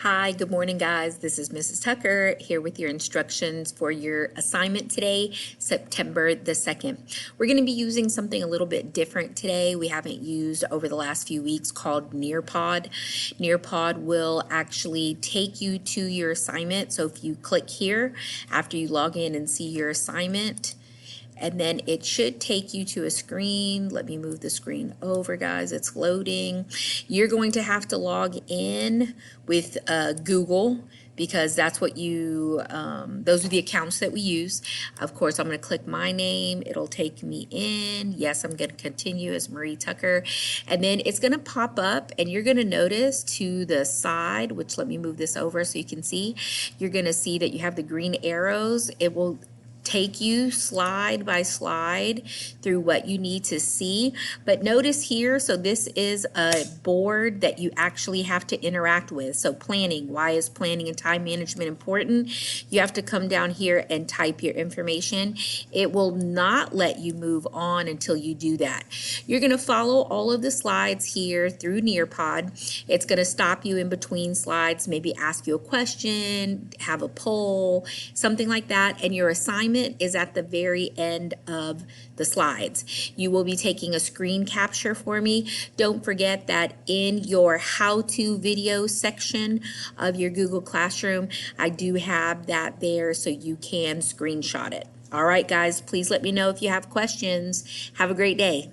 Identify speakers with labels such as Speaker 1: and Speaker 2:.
Speaker 1: Hi, good morning, guys. This is Mrs. Tucker here with your instructions for your assignment today, September the 2nd. We're going to be using something a little bit different today we haven't used over the last few weeks called Nearpod. Nearpod will actually take you to your assignment. So if you click here after you log in and see your assignment, and then it should take you to a screen. Let me move the screen over, guys. It's loading. You're going to have to log in with Google because that's what those are the accounts that we use. Of course, I'm going to click my name. It'll take me in. Yes, I'm going to continue as Marie Tucker. And then it's going to pop up and you're going to notice to the side, which let me move this over so you can see, you're going to see that you have the green arrows. It will take you slide by slide through what you need to see. But notice here, so this is a board that you actually have to interact with. So planning, why is planning and time management important? You have to come down here and type your information. It will not let you move on until you do that. You're going to follow all of the slides here through Nearpod. It's going to stop you in between slides, maybe ask you a question, have a poll, something like that, and your assignment is at the very end of the slides. You will be taking a screen capture for me. Don't forget that in your how-to video section of your Google Classroom, I do have that there so you can screenshot it. All right, guys, please let me know if you have questions. Have a great day.